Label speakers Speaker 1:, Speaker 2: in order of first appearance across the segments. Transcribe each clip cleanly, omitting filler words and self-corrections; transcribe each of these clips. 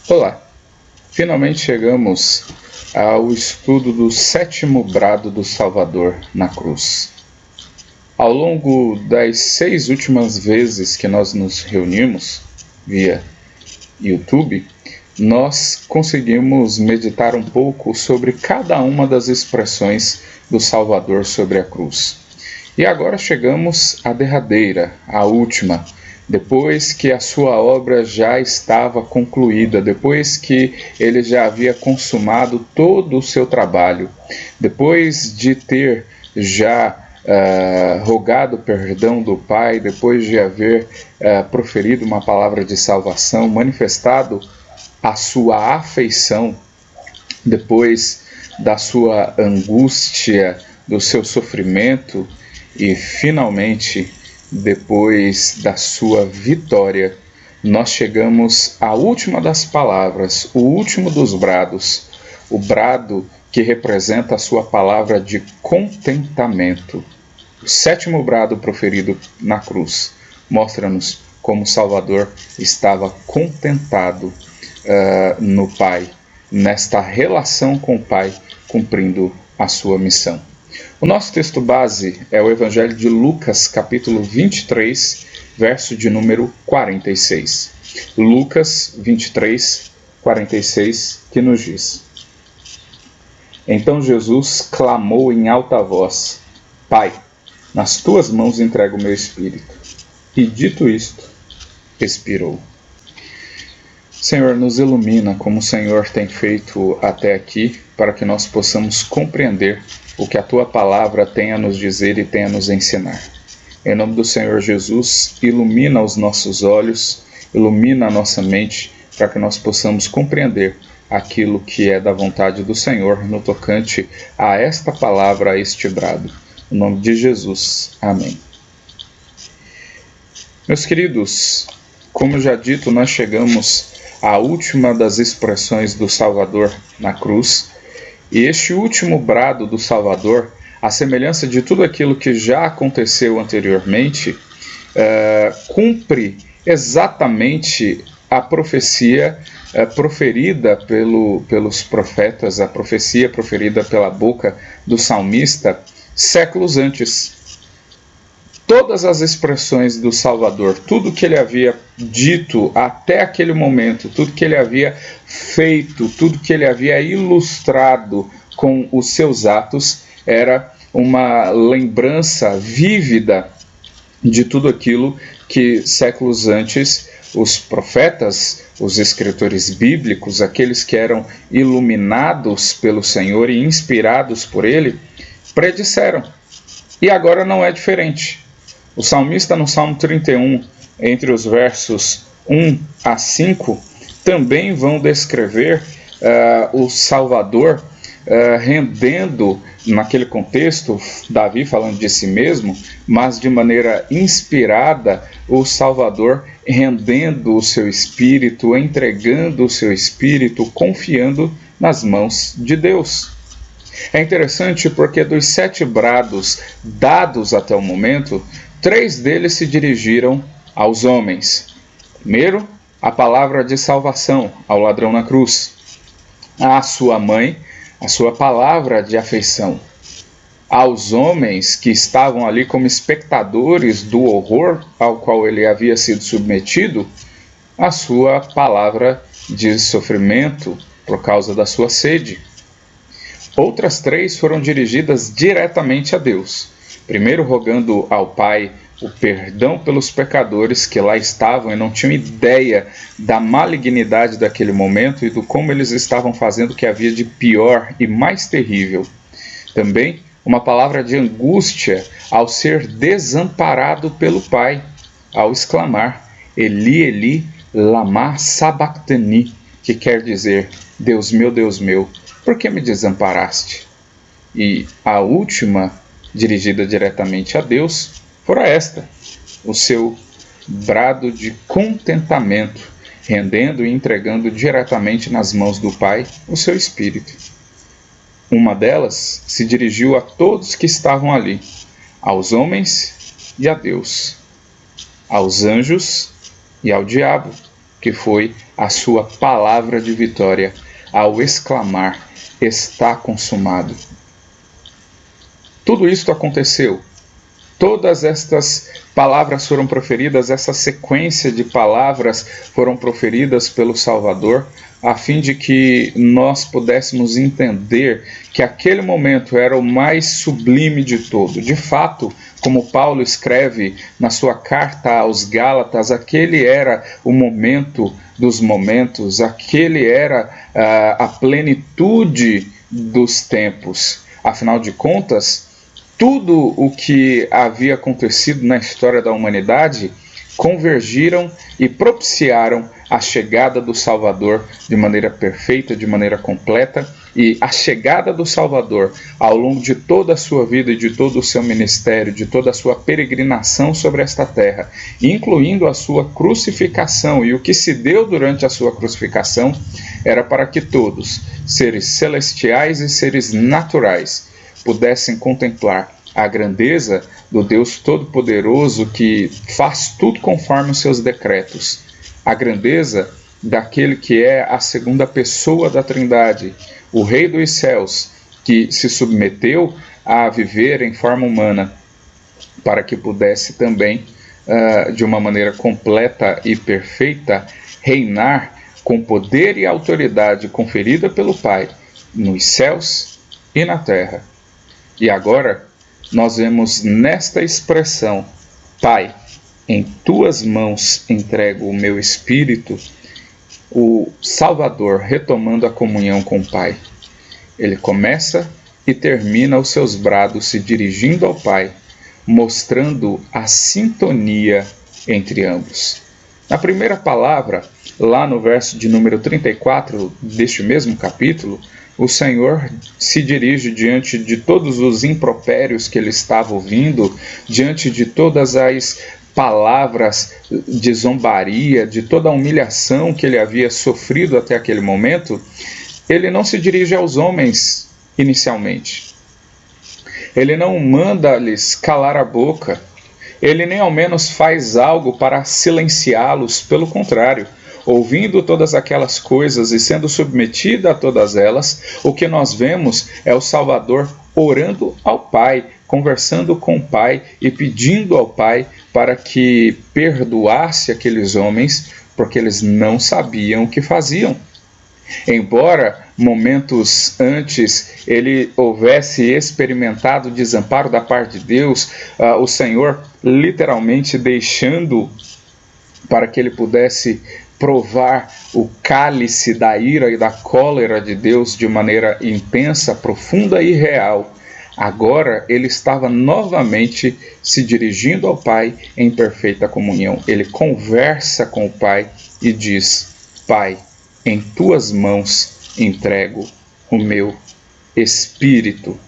Speaker 1: Olá! Finalmente chegamos ao estudo do sétimo brado do Salvador na cruz. Ao longo das 6 últimas vezes que nós nos reunimos via YouTube, nós conseguimos meditar um pouco sobre cada uma das expressões do Salvador sobre a cruz. E agora chegamos à derradeira, à última, depois que a sua obra já estava concluída, depois que ele já havia consumado todo o seu trabalho, depois de ter já rogado perdão do Pai, depois de haver proferido uma palavra de salvação, manifestado a sua afeição, depois da sua angústia, do seu sofrimento e finalmente depois da sua vitória, nós chegamos à última das palavras, o último dos brados, o brado que representa a sua palavra de contentamento. O sétimo brado proferido na cruz mostra-nos como o Salvador estava contentado no Pai, nesta relação com o Pai, cumprindo a sua missão. O nosso texto base é o Evangelho de Lucas, capítulo 23, verso de número 46. Lucas 23, 46, que nos diz: Então Jesus clamou em alta voz: Pai, nas tuas mãos entrego o meu espírito. E dito isto, expirou. Senhor, nos ilumina como o Senhor tem feito até aqui, para que nós possamos compreender o que a Tua palavra tem a nos dizer e tem a nos ensinar. Em nome do Senhor Jesus, ilumina os nossos olhos, ilumina a nossa mente, para que nós possamos compreender aquilo que é da vontade do Senhor no tocante a esta palavra, a este brado. Em nome de Jesus. Amém. Meus queridos, como já dito, nós chegamos à última das expressões do Salvador na cruz. E este último brado do Salvador, à semelhança de tudo aquilo que já aconteceu anteriormente, cumpre exatamente a profecia proferida pelos profetas, a profecia proferida pela boca do salmista séculos antes. Todas as expressões do Salvador, tudo que ele havia dito até aquele momento, tudo que ele havia feito, tudo que ele havia ilustrado com os seus atos, era uma lembrança vívida de tudo aquilo que séculos antes os profetas, os escritores bíblicos, aqueles que eram iluminados pelo Senhor e inspirados por ele, predisseram. E agora não é diferente. O salmista no Salmo 31, entre os versos 1 a 5, também vão descrever o Salvador rendendo, naquele contexto, Davi falando de si mesmo, mas de maneira inspirada, o Salvador rendendo o seu espírito, entregando o seu espírito, confiando nas mãos de Deus. É interessante porque dos 7 brados dados até o momento, 3 deles se dirigiram aos homens. Primeiro, a palavra de salvação ao ladrão na cruz. À sua mãe, a sua palavra de afeição. Aos homens que estavam ali como espectadores do horror ao qual ele havia sido submetido, a sua palavra de sofrimento por causa da sua sede. Outras 3 foram dirigidas diretamente a Deus. Primeiro, rogando ao Pai o perdão pelos pecadores que lá estavam e não tinham ideia da malignidade daquele momento e do como eles estavam fazendo o que havia de pior e mais terrível. Também, uma palavra de angústia ao ser desamparado pelo Pai, ao exclamar: Eli, Eli, lama sabachthani, que quer dizer: Deus meu, por que me desamparaste? E a última, dirigida diretamente a Deus, fora esta, o seu brado de contentamento, rendendo e entregando diretamente nas mãos do Pai o seu Espírito. Uma delas se dirigiu a todos que estavam ali, aos homens e a Deus, aos anjos e ao diabo, que foi a sua palavra de vitória ao exclamar: está consumado. Tudo isto aconteceu. Todas estas palavras foram proferidas, essa sequência de palavras foram proferidas pelo Salvador, a fim de que nós pudéssemos entender que aquele momento era o mais sublime de todo. De fato, como Paulo escreve na sua carta aos Gálatas, aquele era o momento dos momentos, aquele era a plenitude dos tempos. Afinal de contas, tudo o que havia acontecido na história da humanidade convergiram e propiciaram a chegada do Salvador de maneira perfeita, de maneira completa, e a chegada do Salvador ao longo de toda a sua vida e de todo o seu ministério, de toda a sua peregrinação sobre esta terra, incluindo a sua crucificação, e o que se deu durante a sua crucificação era para que todos, seres celestiais e seres naturais, pudessem contemplar a grandeza do Deus Todo-Poderoso que faz tudo conforme os seus decretos, a grandeza daquele que é a segunda pessoa da Trindade, o Rei dos Céus, que se submeteu a viver em forma humana para que pudesse também, de uma maneira completa e perfeita, reinar com poder e autoridade conferida pelo Pai nos céus e na terra. E agora nós vemos nesta expressão: Pai, em tuas mãos entrego o meu espírito, o Salvador retomando a comunhão com o Pai. Ele começa e termina os seus brados se dirigindo ao Pai, mostrando a sintonia entre ambos. Na primeira palavra, lá no verso de número 34 deste mesmo capítulo, o Senhor se dirige diante de todos os impropérios que ele estava ouvindo, diante de todas as palavras de zombaria, de toda a humilhação que ele havia sofrido até aquele momento. Ele não se dirige aos homens inicialmente. Ele não manda-lhes calar a boca. Ele nem ao menos faz algo para silenciá-los, pelo contrário. Ouvindo todas aquelas coisas e sendo submetido a todas elas, o que nós vemos é o Salvador orando ao Pai, conversando com o Pai e pedindo ao Pai para que perdoasse aqueles homens, porque eles não sabiam o que faziam. Embora momentos antes ele houvesse experimentado o desamparo da parte de Deus, o Senhor literalmente deixando para que ele pudesse provar o cálice da ira e da cólera de Deus de maneira intensa, profunda e real. Agora ele estava novamente se dirigindo ao Pai em perfeita comunhão. Ele conversa com o Pai e diz: Pai, em tuas mãos entrego o meu espírito.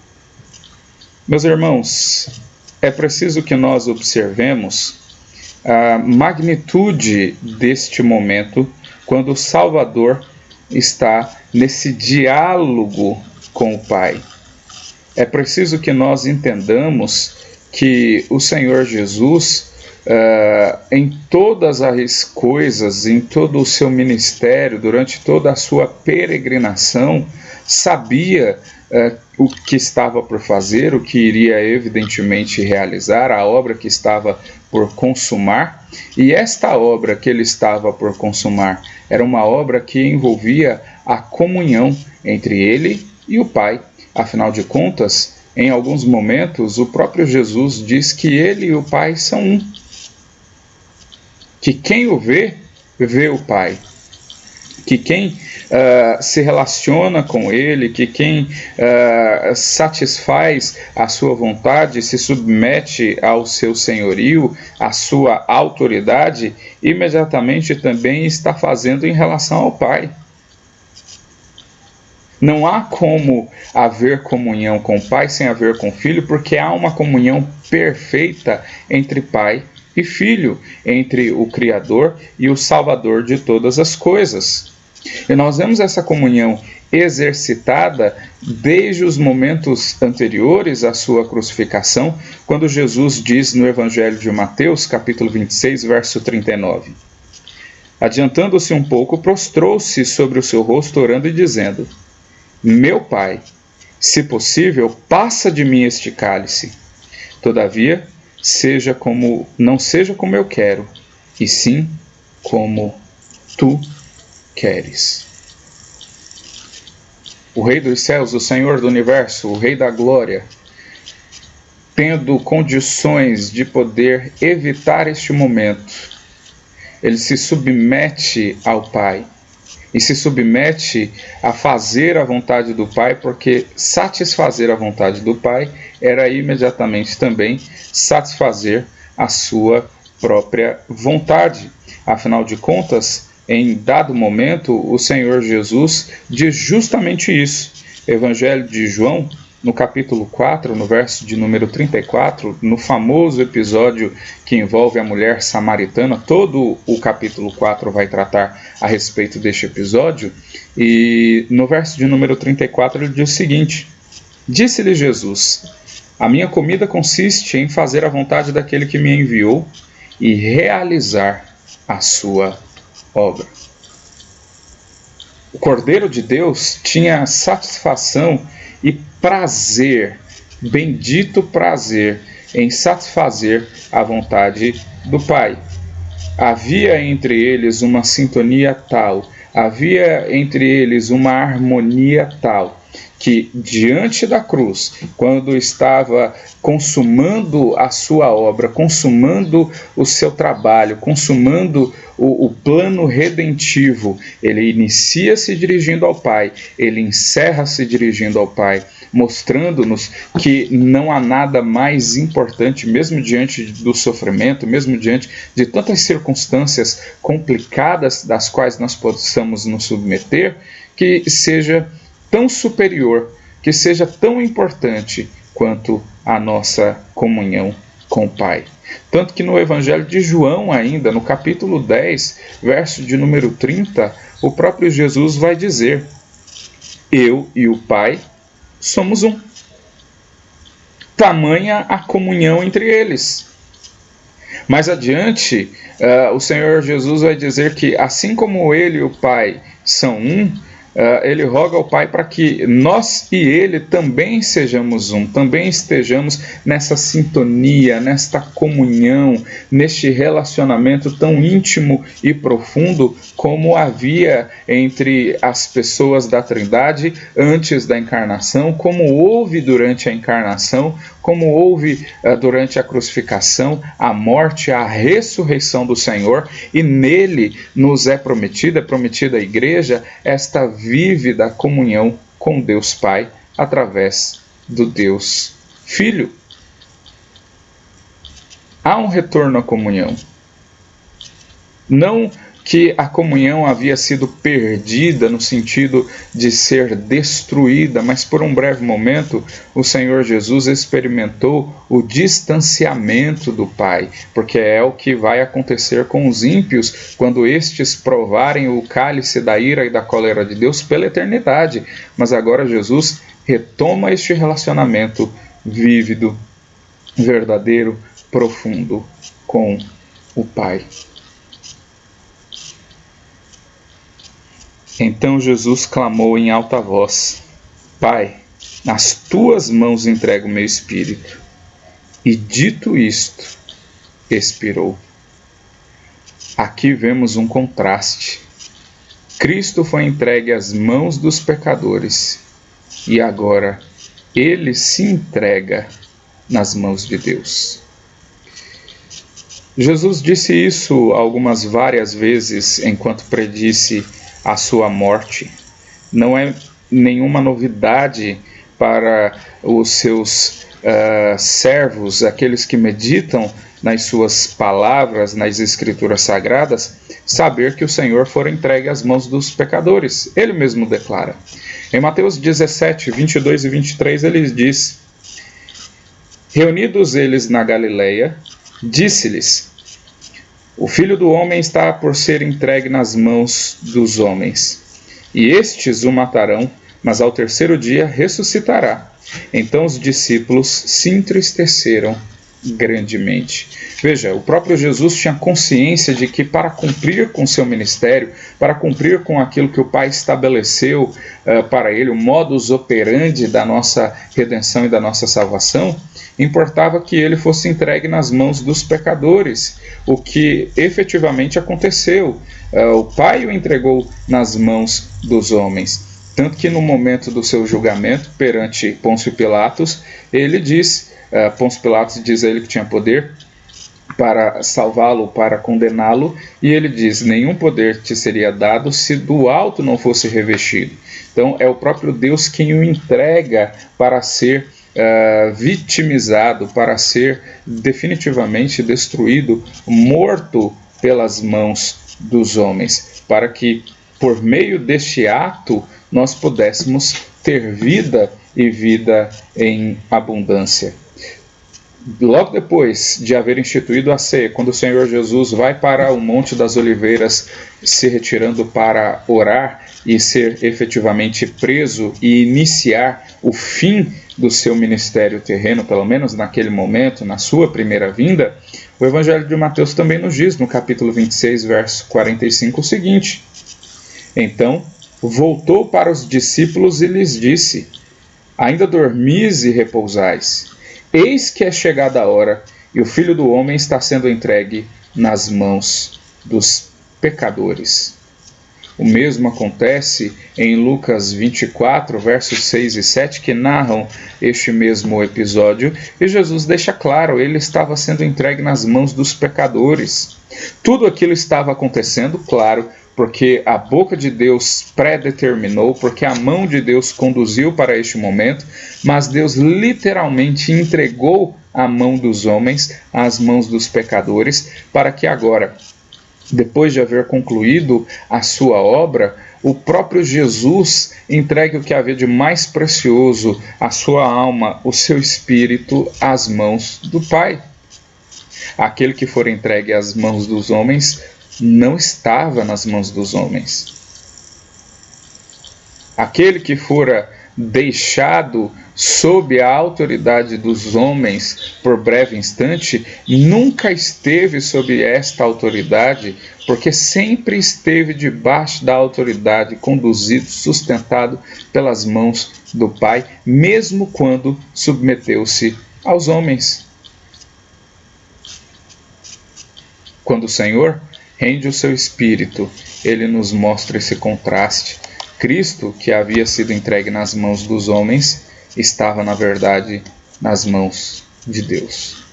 Speaker 1: Meus irmãos, é preciso que nós observemos a magnitude deste momento quando o Salvador está nesse diálogo com o Pai. É preciso que nós entendamos que o Senhor Jesus, em todas as coisas, em todo o seu ministério, durante toda a sua peregrinação, sabia o que estava por fazer, o que iria evidentemente realizar, a obra que estava por consumar, e esta obra que ele estava por consumar era uma obra que envolvia a comunhão entre ele e o Pai. Afinal de contas, em alguns momentos, o próprio Jesus diz que ele e o Pai são um. Que quem o vê, vê o Pai. Que quem se relaciona com ele, que quem satisfaz a sua vontade, se submete ao seu senhorio, à sua autoridade, imediatamente também está fazendo em relação ao Pai. Não há como haver comunhão com o Pai sem haver com o Filho, porque há uma comunhão perfeita entre Pai e Filho, entre o Criador e o Salvador de todas as coisas. E nós vemos essa comunhão exercitada desde os momentos anteriores à sua crucificação, quando Jesus diz no Evangelho de Mateus, capítulo 26, verso 39: Adiantando-se um pouco, prostrou-se sobre o seu rosto, orando e dizendo: Meu Pai, se possível, passa de mim este cálice. Todavia, não seja como eu quero, e sim como tu queres. O Rei dos céus, o Senhor do universo, o Rei da glória, tendo condições de poder evitar este momento, ele se submete ao Pai e se submete a fazer a vontade do Pai, porque satisfazer a vontade do Pai era imediatamente também satisfazer a sua própria vontade. Afinal de contas, em dado momento, o Senhor Jesus diz justamente isso. Evangelho de João, no capítulo 4, no verso de número 34, no famoso episódio que envolve a mulher samaritana, todo o capítulo 4 vai tratar a respeito deste episódio, e no verso de número 34 ele diz o seguinte: Disse-lhe Jesus: A minha comida consiste em fazer a vontade daquele que me enviou e realizar a sua obra. O Cordeiro de Deus tinha satisfação e prazer, bendito prazer, em satisfazer a vontade do Pai. Havia entre eles uma sintonia tal, havia entre eles uma harmonia tal, que diante da cruz, quando estava consumando a sua obra, consumando o seu trabalho, consumando o plano redentivo, ele inicia se dirigindo ao Pai, ele encerra se dirigindo ao Pai, mostrando-nos que não há nada mais importante, mesmo diante do sofrimento, mesmo diante de tantas circunstâncias complicadas das quais nós possamos nos submeter, que seja tão superior, que seja tão importante quanto a nossa comunhão com o Pai. Tanto que no Evangelho de João ainda, no capítulo 10, verso de número 30, o próprio Jesus vai dizer: Eu e o Pai somos um. Tamanha a comunhão entre eles. Mais adiante, o Senhor Jesus vai dizer que assim como ele e o Pai são um, ele roga ao Pai para que nós e ele também sejamos um, também estejamos nessa sintonia, nesta comunhão, neste relacionamento tão íntimo e profundo como havia entre as pessoas da Trindade antes da encarnação, como houve durante a encarnação, como houve durante a crucificação, a morte, a ressurreição do Senhor, e nele nos é prometida à igreja esta vívida comunhão com Deus Pai através do Deus Filho. Há um retorno à comunhão. Não que a comunhão havia sido perdida no sentido de ser destruída, mas por um breve momento o Senhor Jesus experimentou o distanciamento do Pai, porque é o que vai acontecer com os ímpios quando estes provarem o cálice da ira e da cólera de Deus pela eternidade. Mas agora Jesus retoma este relacionamento vívido, verdadeiro, profundo com o Pai. Então Jesus clamou em alta voz: Pai, nas tuas mãos entrego o meu espírito. E dito isto, expirou. Aqui vemos um contraste. Cristo foi entregue às mãos dos pecadores e agora ele se entrega nas mãos de Deus. Jesus disse isso várias vezes enquanto predisse a sua morte. Não é nenhuma novidade para os seus servos, aqueles que meditam nas suas palavras, nas escrituras sagradas, saber que o Senhor foi entregue às mãos dos pecadores. Ele mesmo declara. Em Mateus 17, 22 e 23, ele diz: Reunidos eles na Galileia, disse-lhes: O Filho do Homem está por ser entregue nas mãos dos homens, e estes o matarão, mas ao terceiro dia ressuscitará. Então os discípulos se entristeceram grandemente. Veja, o próprio Jesus tinha consciência de que para cumprir com seu ministério, para cumprir com aquilo que o Pai estabeleceu para ele, o modus operandi da nossa redenção e da nossa salvação, importava que ele fosse entregue nas mãos dos pecadores, o que efetivamente aconteceu. O Pai o entregou nas mãos dos homens. Tanto que no momento do seu julgamento perante Pôncio Pilatos, ele diz, Pôncio Pilatos diz a ele que tinha poder para salvá-lo, para condená-lo, e ele diz: nenhum poder te seria dado se do alto não fosse revestido. Então é o próprio Deus quem o entrega para ser vitimizado, para ser definitivamente destruído, morto pelas mãos dos homens, para que por meio deste ato nós pudéssemos ter vida e vida em abundância. Logo depois de haver instituído a ceia, quando o Senhor Jesus vai para o Monte das Oliveiras, se retirando para orar e ser efetivamente preso e iniciar o fim do seu ministério terreno, pelo menos naquele momento, na sua primeira vinda, o Evangelho de Mateus também nos diz, no capítulo 26, verso 45, o seguinte: então voltou para os discípulos e lhes disse: ainda dormis e repousais? Eis que é chegada a hora, e o Filho do Homem está sendo entregue nas mãos dos pecadores. O mesmo acontece em Lucas 24, versos 6 e 7, que narram este mesmo episódio, e Jesus deixa claro, ele estava sendo entregue nas mãos dos pecadores. Tudo aquilo estava acontecendo, claro, porque a boca de Deus predeterminou, porque a mão de Deus conduziu para este momento, mas Deus literalmente entregou a mão dos homens às mãos dos pecadores, para que agora, depois de haver concluído a sua obra, o próprio Jesus entregue o que havia de mais precioso, a sua alma, o seu espírito, às mãos do Pai. Aquele que for entregue às mãos dos homens não estava nas mãos dos homens. Aquele que fora deixado sob a autoridade dos homens por breve instante, nunca esteve sob esta autoridade, porque sempre esteve debaixo da autoridade, conduzido, sustentado pelas mãos do Pai, mesmo quando submeteu-se aos homens. Quando o Senhor rende o seu espírito, ele nos mostra esse contraste. Cristo, que havia sido entregue nas mãos dos homens, estava, na verdade, nas mãos de Deus.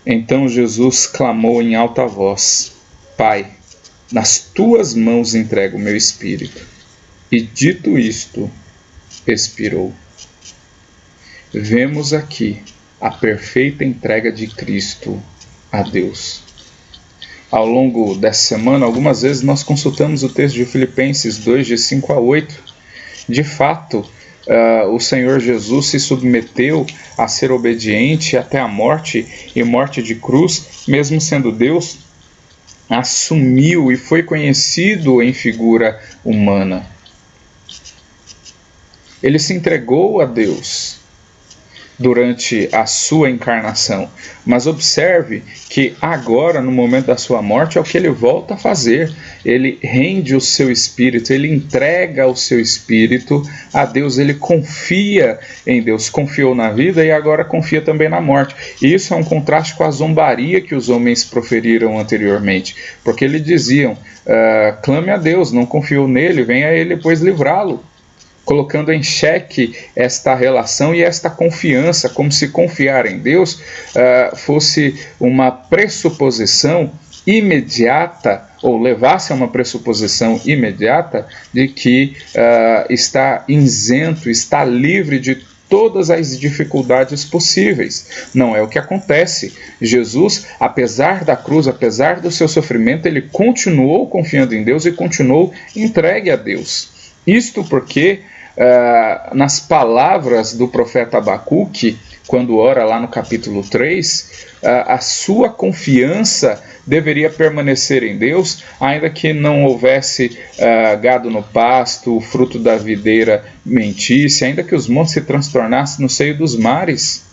Speaker 1: Então Jesus clamou em alta voz: Pai, nas tuas mãos entrego o meu espírito. E dito isto, expirou. Vemos aqui a perfeita entrega de Cristo a Deus. Ao longo dessa semana, algumas vezes nós consultamos o texto de Filipenses 2, de 5 a 8. De fato, o Senhor Jesus se submeteu a ser obediente até a morte, e morte de cruz, mesmo sendo Deus, assumiu e foi conhecido em figura humana. Ele se entregou a Deus durante a sua encarnação, mas observe que agora, no momento da sua morte, é o que ele volta a fazer. Ele rende o seu espírito, ele entrega o seu espírito a Deus, ele confia em Deus, confiou na vida e agora confia também na morte. E isso é um contraste com a zombaria que os homens proferiram anteriormente, porque eles diziam: clame a Deus, não confiou nele, venha a ele pois livrá-lo, colocando em xeque esta relação e esta confiança, como se confiar em Deus fosse uma pressuposição imediata, ou levasse a uma pressuposição imediata de que está isento, está livre de todas as dificuldades possíveis. Não é o que acontece. Jesus, apesar da cruz, apesar do seu sofrimento, ele continuou confiando em Deus e continuou entregue a Deus. Isto porque, nas palavras do profeta Abacuque, quando ora lá no capítulo 3, a sua confiança deveria permanecer em Deus, ainda que não houvesse gado no pasto, o fruto da videira mentisse, ainda que os montes se transtornassem no seio dos mares.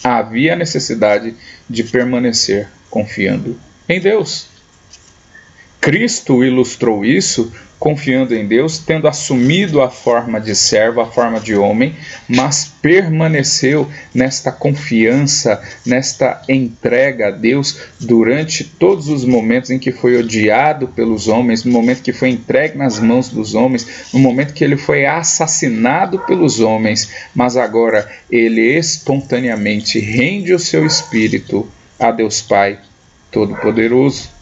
Speaker 1: Havia a necessidade de permanecer confiando em Deus. Cristo ilustrou isso confiando em Deus, tendo assumido a forma de servo, a forma de homem, mas permaneceu nesta confiança, nesta entrega a Deus durante todos os momentos em que foi odiado pelos homens, no momento que foi entregue nas mãos dos homens, no momento que ele foi assassinado pelos homens, mas agora ele espontaneamente rende o seu espírito a Deus Pai Todo-Poderoso.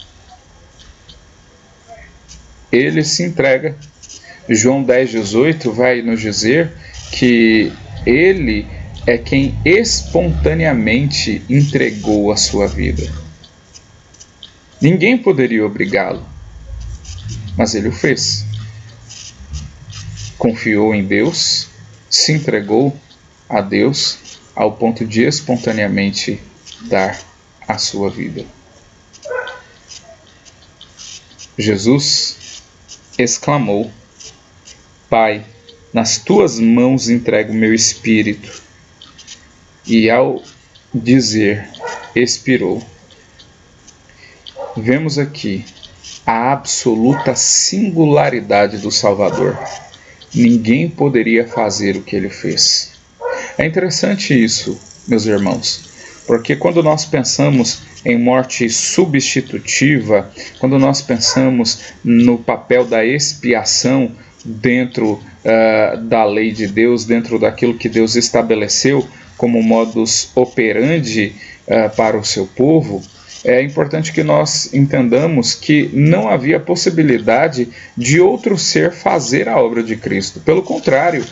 Speaker 1: Ele se entrega. João 10,18 vai nos dizer que ele é quem espontaneamente entregou a sua vida. Ninguém poderia obrigá-lo, mas ele o fez. Confiou em Deus, se entregou a Deus ao ponto de espontaneamente dar a sua vida. Jesus exclamou: Pai, nas tuas mãos entrego o meu espírito. E ao dizer expirou, vemos aqui a absoluta singularidade do Salvador. Ninguém poderia fazer o que ele fez. É interessante isso, meus irmãos, porque quando nós pensamos em morte substitutiva, quando nós pensamos no papel da expiação dentro da lei de Deus, dentro daquilo que Deus estabeleceu como modus operandi para o seu povo, é importante que nós entendamos que não havia possibilidade de outro ser fazer a obra de Cristo. Pelo contrário,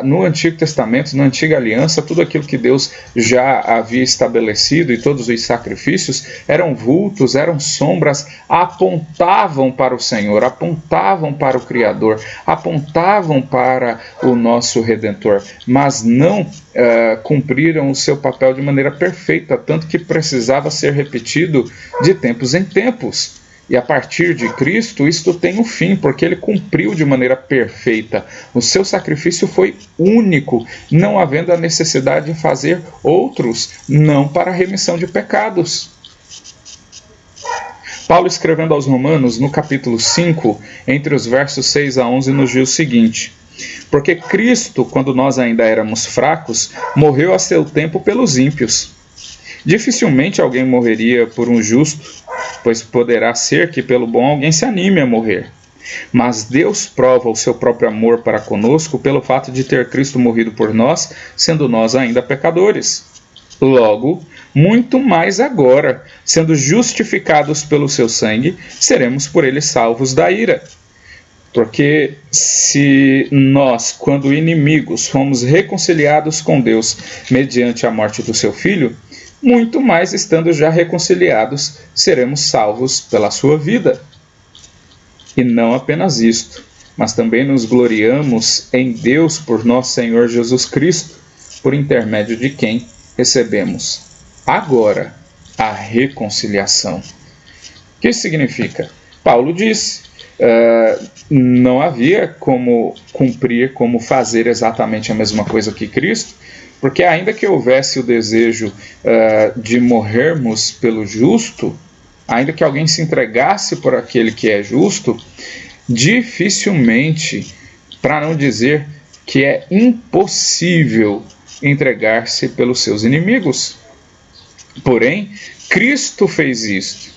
Speaker 1: no Antigo Testamento, na Antiga Aliança, tudo aquilo que Deus já havia estabelecido e todos os sacrifícios eram vultos, eram sombras, apontavam para o Senhor, apontavam para o Criador, apontavam para o nosso Redentor, mas não cumpriram o seu papel de maneira perfeita, tanto que precisava ser repetido de tempos em tempos. E a partir de Cristo, isto tem um fim, porque ele cumpriu de maneira perfeita. O seu sacrifício foi único, não havendo a necessidade de fazer outros, não para a remissão de pecados. Paulo, escrevendo aos Romanos, no capítulo 5, entre os versos 6 a 11, nos diz o seguinte: porque Cristo, quando nós ainda éramos fracos, morreu a seu tempo pelos ímpios. Dificilmente alguém morreria por um justo, pois poderá ser que pelo bom alguém se anime a morrer. Mas Deus prova o seu próprio amor para conosco pelo fato de ter Cristo morrido por nós, sendo nós ainda pecadores. Logo, muito mais agora, sendo justificados pelo seu sangue, seremos por ele salvos da ira. Porque se nós, quando inimigos, fomos reconciliados com Deus mediante a morte do seu Filho, muito mais estando já reconciliados, seremos salvos pela sua vida. E não apenas isto, mas também nos gloriamos em Deus por nosso Senhor Jesus Cristo, por intermédio de quem recebemos agora a reconciliação. O que isso significa? Paulo disse, não havia como cumprir, como fazer exatamente a mesma coisa que Cristo, porque ainda que houvesse o desejo de morrermos pelo justo, ainda que alguém se entregasse por aquele que é justo, dificilmente, para não dizer que é impossível, entregar-se pelos seus inimigos. Porém, Cristo fez isto.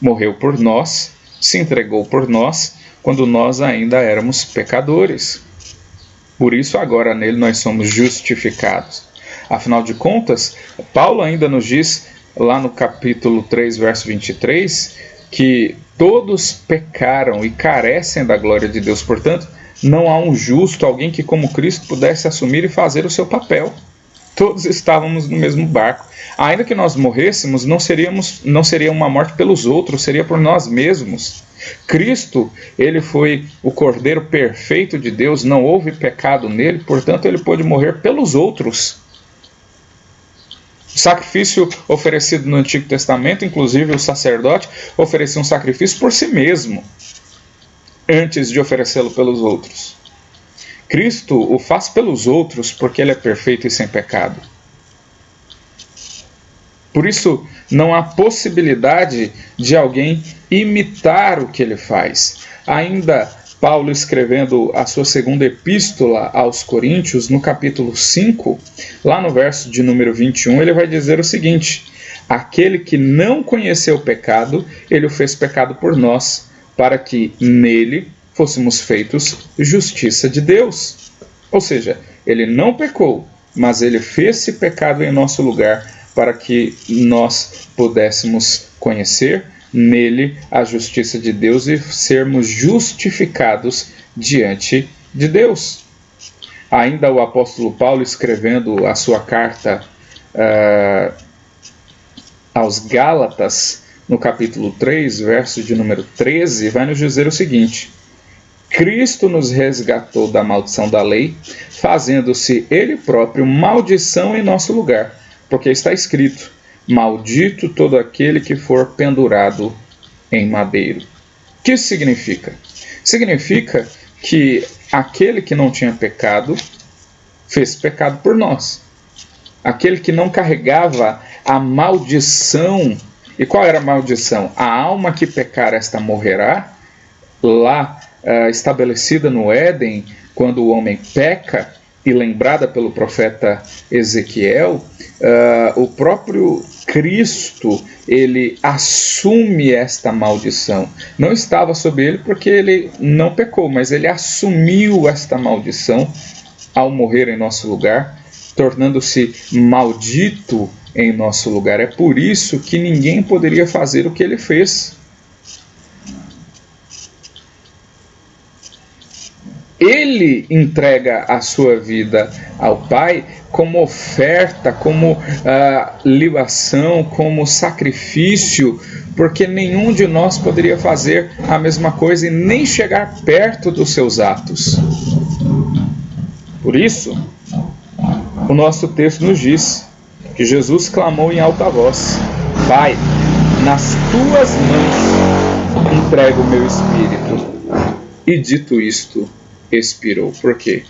Speaker 1: Morreu por nós, se entregou por nós, quando nós ainda éramos pecadores. Por isso, agora nele nós somos justificados. Afinal de contas, Paulo ainda nos diz, lá no capítulo 3, verso 23, que todos pecaram e carecem da glória de Deus. Portanto, não há um justo, alguém que como Cristo pudesse assumir e fazer o seu papel. Todos estávamos no mesmo barco. Ainda que nós morrêssemos, não seria uma morte pelos outros, seria por nós mesmos. Cristo, ele foi o Cordeiro perfeito de Deus, não houve pecado nele, portanto ele pôde morrer pelos outros. O sacrifício oferecido no Antigo Testamento, inclusive o sacerdote, oferecia um sacrifício por si mesmo, antes de oferecê-lo pelos outros. Cristo o faz pelos outros porque ele é perfeito e sem pecado. Por isso, não há possibilidade de alguém imitar o que ele faz. Ainda Paulo, escrevendo a sua segunda epístola aos Coríntios, no capítulo 5, lá no verso de número 21, ele vai dizer o seguinte: aquele que não conheceu o pecado, ele o fez pecado por nós, para que nele fôssemos feitos justiça de Deus. Ou seja, ele não pecou, mas ele fez-se pecado em nosso lugar, para que nós pudéssemos conhecer nele a justiça de Deus e sermos justificados diante de Deus. Ainda o apóstolo Paulo, escrevendo a sua carta aos Gálatas, no capítulo 3, verso de número 13, vai nos dizer o seguinte: Cristo nos resgatou da maldição da lei, fazendo-se ele próprio maldição em nosso lugar, porque está escrito: maldito todo aquele que for pendurado em madeiro. O que isso significa? Significa que aquele que não tinha pecado fez pecado por nós. Aquele que não carregava a maldição. E qual era a maldição? A alma que pecar, esta morrerá. Lá estabelecida no Éden, quando o homem peca, e lembrada pelo profeta Ezequiel, o próprio Cristo, ele assume esta maldição. Não estava sobre ele porque ele não pecou, mas ele assumiu esta maldição ao morrer em nosso lugar, tornando-se maldito em nosso lugar. É por isso que ninguém poderia fazer o que ele fez. Ele entrega a sua vida ao Pai como oferta, como libação, como sacrifício, porque nenhum de nós poderia fazer a mesma coisa e nem chegar perto dos seus atos. Por isso, o nosso texto nos diz que Jesus clamou em alta voz: Pai, nas tuas mãos entrego o meu espírito. E dito isto, expirou. Por quê?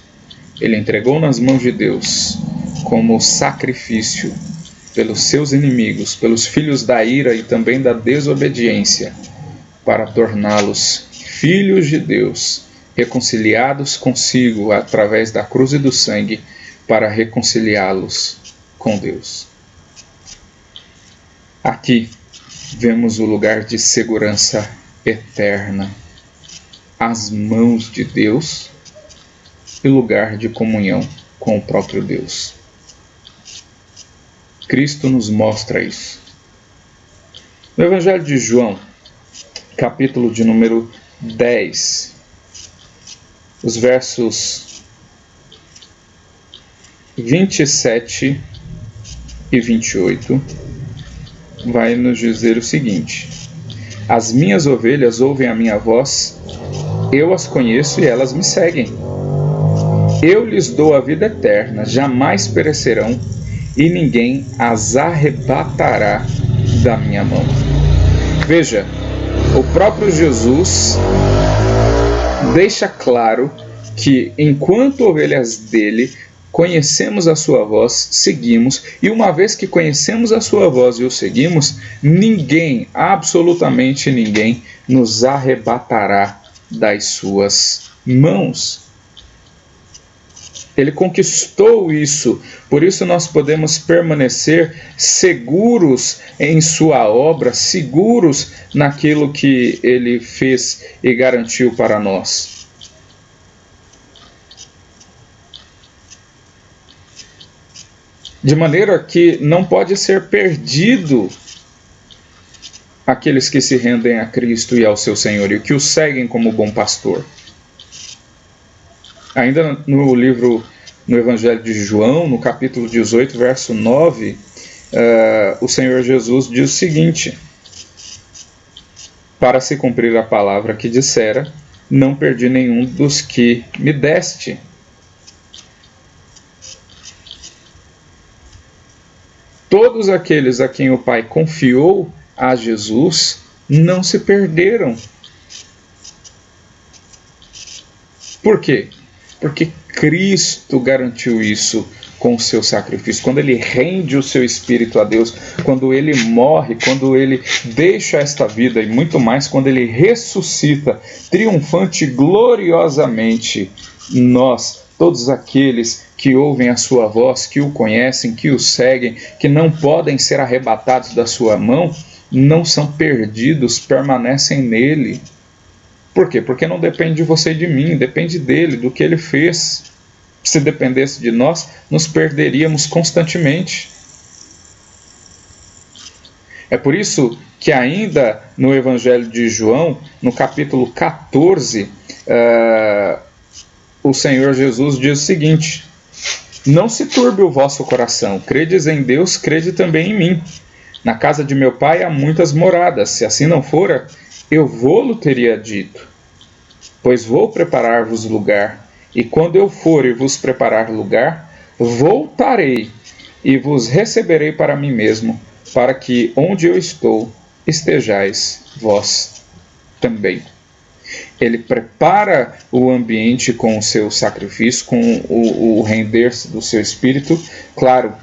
Speaker 1: Ele entregou nas mãos de Deus como sacrifício pelos seus inimigos, pelos filhos da ira e também da desobediência, para torná-los filhos de Deus, reconciliados consigo através da cruz e do sangue, para reconciliá-los com Deus. Aqui vemos o lugar de segurança eterna, as mãos de Deus e lugar de comunhão com o próprio Deus. Cristo nos mostra isso. No Evangelho de João, capítulo de número 10, os versos 27 e 28, vai nos dizer o seguinte: as minhas ovelhas ouvem a minha voz, eu as conheço e elas me seguem. Eu lhes dou a vida eterna, jamais perecerão, e ninguém as arrebatará da minha mão. Veja, o próprio Jesus deixa claro que, enquanto ovelhas dele, conhecemos a sua voz, seguimos, e uma vez que conhecemos a sua voz e o seguimos, ninguém, absolutamente ninguém, nos arrebatará das suas mãos. Ele conquistou isso, por isso nós podemos permanecer seguros em sua obra, seguros naquilo que ele fez e garantiu para nós. De maneira que não pode ser perdido aqueles que se rendem a Cristo e ao seu senhorio, que o seguem como bom pastor. Ainda no Evangelho de João, no capítulo 18, verso 9, o Senhor Jesus diz o seguinte: para se cumprir a palavra que dissera, não perdi nenhum dos que me deste. todos aqueles a quem o Pai confiou a Jesus não se perderam. Por quê? Porque Cristo garantiu isso com o seu sacrifício. Quando ele rende o seu espírito a Deus, quando ele morre, quando ele deixa esta vida e muito mais, quando ele ressuscita triunfante gloriosamente, nós, todos aqueles que ouvem a sua voz, que o conhecem, que o seguem, que não podem ser arrebatados da sua mão, não são perdidos, permanecem nele. Por quê? Porque não depende de você e de mim, depende dele, do que ele fez. Se dependesse de nós, nos perderíamos constantemente. É por isso que ainda no Evangelho de João, no capítulo 14, o Senhor Jesus diz o seguinte: não se turbe o vosso coração, credes em Deus, crede também em mim. Na casa de meu Pai há muitas moradas, se assim não fora, eu vou-lo teria dito. Pois vou preparar-vos lugar, e quando eu for e vos preparar lugar, voltarei e vos receberei para mim mesmo, para que onde eu estou, estejais vós também. Ele prepara o ambiente com o seu sacrifício, com o render-se do seu espírito. Claro,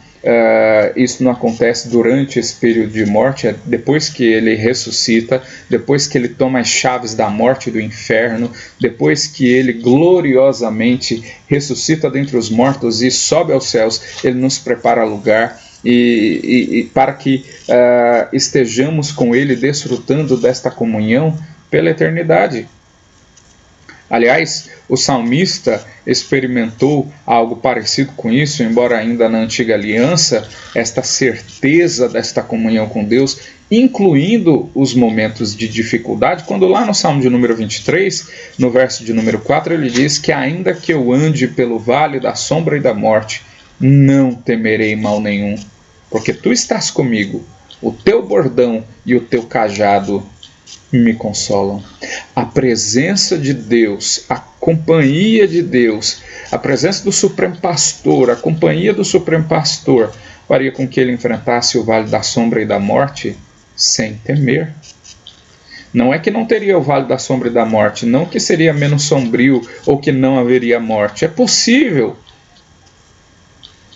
Speaker 1: isso não acontece durante esse período de morte, é depois que ele ressuscita, depois que ele toma as chaves da morte e do inferno, depois que ele gloriosamente ressuscita dentre os mortos e sobe aos céus, ele nos prepara lugar e para que estejamos com ele desfrutando desta comunhão pela eternidade. Aliás, o salmista experimentou algo parecido com isso, embora ainda na antiga aliança, esta certeza desta comunhão com Deus, incluindo os momentos de dificuldade, quando lá no Salmo de número 23, no verso de número 4, ele diz que ainda que eu ande pelo vale da sombra e da morte, não temerei mal nenhum, porque tu estás comigo, o teu bordão e o teu cajado me consolam. A presença de Deus, a companhia de Deus, a presença do Supremo Pastor, a companhia do Supremo Pastor, faria com que ele enfrentasse o vale da sombra e da morte sem temer. Não é que não teria o vale da sombra e da morte, não que seria menos sombrio ou que não haveria morte. É possível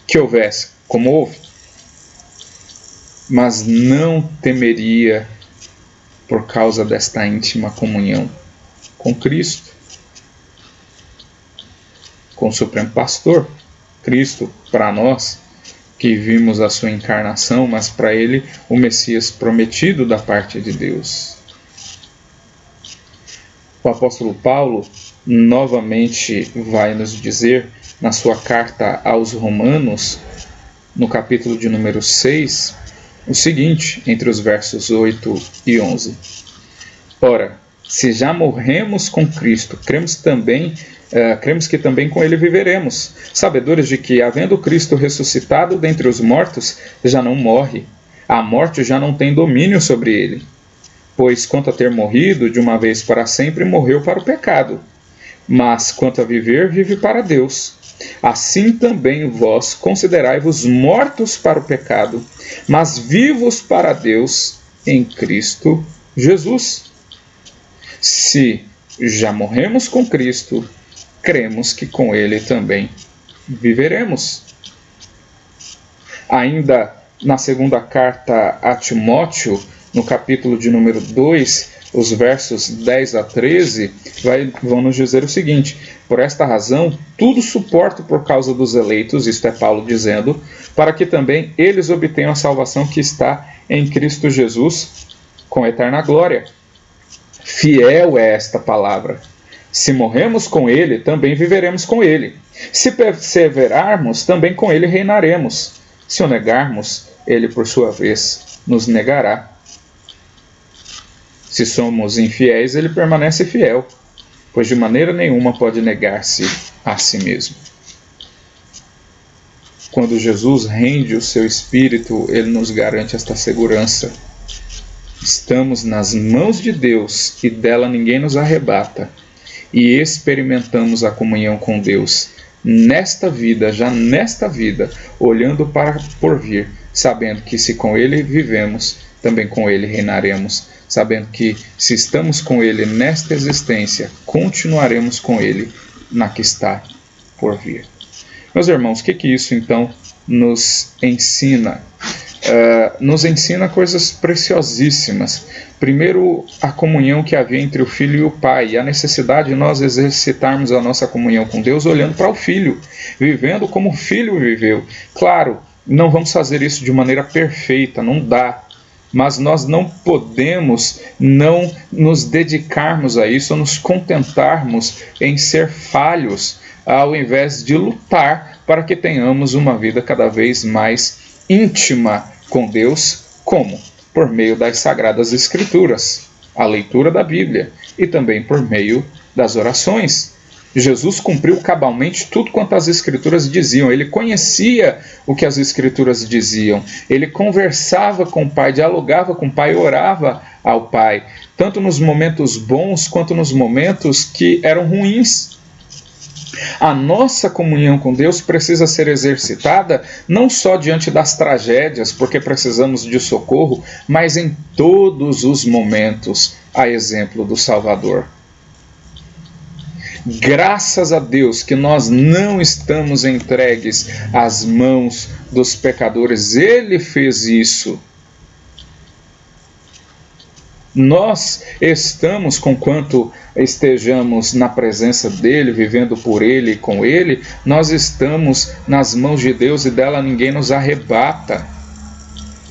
Speaker 1: que houvesse, como houve, mas não temeria por causa desta íntima comunhão com Cristo, com o Supremo Pastor. Cristo, para nós, que vimos a sua encarnação, mas para ele o Messias prometido da parte de Deus. O apóstolo Paulo novamente vai nos dizer, na sua carta aos Romanos, no capítulo de número 6, o seguinte, entre os versos 8 e 11. Ora, se já morremos com Cristo, cremos que também com ele viveremos, sabedores de que, havendo Cristo ressuscitado dentre os mortos, já não morre, a morte já não tem domínio sobre ele. Pois, quanto a ter morrido de uma vez para sempre, morreu para o pecado, mas quanto a viver, vive para Deus. Assim também vós considerai-vos mortos para o pecado, mas vivos para Deus em Cristo Jesus. Se já morremos com Cristo, cremos que com ele também viveremos. Ainda na segunda carta a Timóteo, no capítulo de número 2, os versos 10 a 13, vão nos dizer o seguinte: por esta razão, tudo suporto por causa dos eleitos, isto é Paulo dizendo, para que também eles obtenham a salvação que está em Cristo Jesus, com eterna glória. Fiel é esta palavra. Se morremos com ele, também viveremos com ele. Se perseverarmos, também com ele reinaremos. Se o negarmos, ele, por sua vez, nos negará. Se somos infiéis, ele permanece fiel, pois de maneira nenhuma pode negar-se a si mesmo. Quando Jesus rende o seu espírito, ele nos garante esta segurança. Estamos nas mãos de Deus e dela ninguém nos arrebata. E experimentamos a comunhão com Deus nesta vida, já nesta vida, olhando para por vir, sabendo que se com Ele vivemos, também com Ele reinaremos, sabendo que se estamos com Ele nesta existência, continuaremos com Ele na que está por vir. Meus irmãos, o que isso então nos ensina? Nos ensina coisas preciosíssimas. Primeiro, a comunhão que havia entre o Filho e o Pai, e a necessidade de nós exercitarmos a nossa comunhão com Deus olhando para o Filho, vivendo como o Filho viveu. Claro, não vamos fazer isso de maneira perfeita, não dá. Mas nós não podemos não nos dedicarmos a isso, ou nos contentarmos em ser falhos, ao invés de lutar para que tenhamos uma vida cada vez mais íntima com Deus. Como? Por meio das Sagradas Escrituras, a leitura da Bíblia, e também por meio das orações. Jesus cumpriu cabalmente tudo quanto as Escrituras diziam. Ele conhecia o que as Escrituras diziam. Ele conversava com o Pai, dialogava com o Pai, orava ao Pai, tanto nos momentos bons quanto nos momentos que eram ruins. A nossa comunhão com Deus precisa ser exercitada não só diante das tragédias, porque precisamos de socorro, mas em todos os momentos, a exemplo do Salvador. Graças a Deus que nós não estamos entregues às mãos dos pecadores. Ele fez isso. Nós estamos, conquanto estejamos na presença dele, vivendo por ele e com ele, nós estamos nas mãos de Deus e dela ninguém nos arrebata.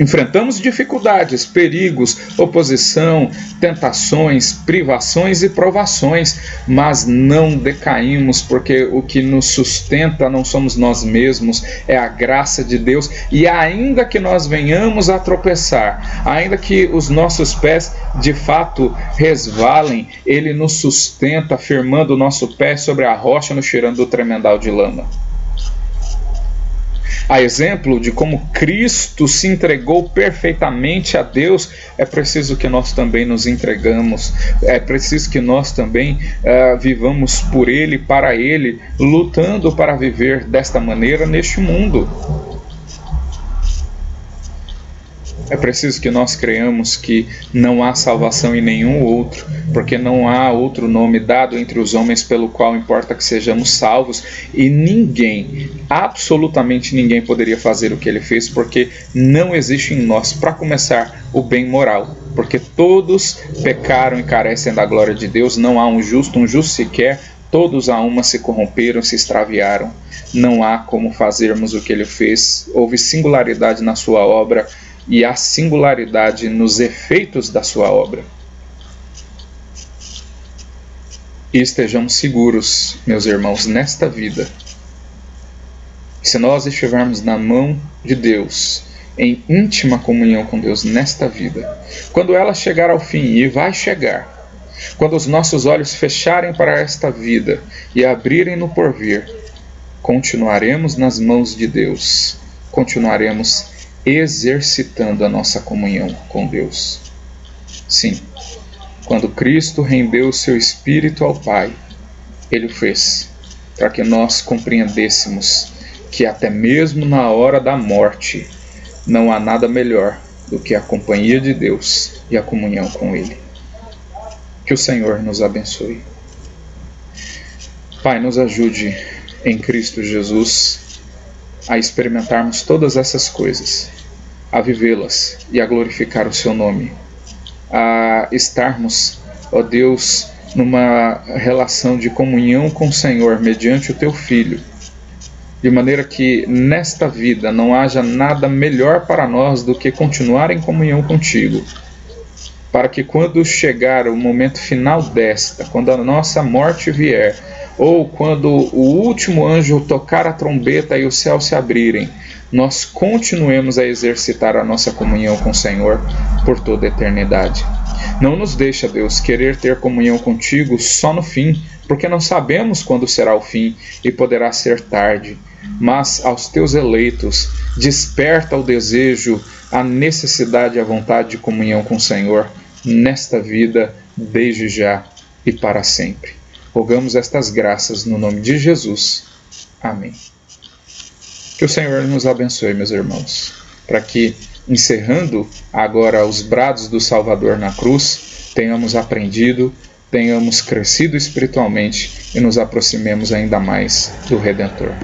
Speaker 1: Enfrentamos dificuldades, perigos, oposição, tentações, privações e provações, mas não decaímos, porque o que nos sustenta não somos nós mesmos, é a graça de Deus. E ainda que nós venhamos a tropeçar, ainda que os nossos pés de fato resvalem, Ele nos sustenta, firmando o nosso pé sobre a rocha, nos tirando do tremedal de lama. A exemplo de como Cristo se entregou perfeitamente a Deus, é preciso que nós também nos entregamos, é preciso que nós também vivamos por Ele, para Ele, lutando para viver desta maneira neste mundo. É preciso que nós creiamos que não há salvação em nenhum outro, porque não há outro nome dado entre os homens pelo qual importa que sejamos salvos, e ninguém, absolutamente ninguém poderia fazer o que ele fez, porque não existe em nós, para começar, o bem moral, porque todos pecaram e carecem da glória de Deus, não há um justo sequer, todos a uma se corromperam, se extraviaram, não há como fazermos o que ele fez, houve singularidade na sua obra, e a singularidade nos efeitos da sua obra. E estejamos seguros, meus irmãos, nesta vida. Se nós estivermos na mão de Deus, em íntima comunhão com Deus nesta vida, quando ela chegar ao fim, e vai chegar, quando os nossos olhos fecharem para esta vida e abrirem no porvir, continuaremos nas mãos de Deus, continuaremos exercitando a nossa comunhão com Deus. Sim, quando Cristo rendeu o seu Espírito ao Pai, Ele o fez para que nós compreendêssemos que até mesmo na hora da morte não há nada melhor do que a companhia de Deus e a comunhão com Ele. Que o Senhor nos abençoe. Pai, nos ajude em Cristo Jesus a experimentarmos todas essas coisas, a vivê-las e a glorificar o seu nome, a estarmos, ó Deus, numa relação de comunhão com o Senhor mediante o teu Filho, de maneira que nesta vida não haja nada melhor para nós do que continuar em comunhão contigo, para que quando chegar o momento final desta, quando a nossa morte vier, ou quando o último anjo tocar a trombeta e os céus se abrirem, nós continuemos a exercitar a nossa comunhão com o Senhor por toda a eternidade. Não nos deixa, Deus, querer ter comunhão contigo só no fim, porque não sabemos quando será o fim e poderá ser tarde. Mas aos teus eleitos, desperta o desejo, a necessidade e a vontade de comunhão com o Senhor nesta vida, desde já e para sempre. Rogamos estas graças no nome de Jesus. Amém. Que o Senhor nos abençoe, meus irmãos. para que, encerrando agora os brados do Salvador na cruz, tenhamos aprendido, tenhamos crescido espiritualmente e nos aproximemos ainda mais do Redentor.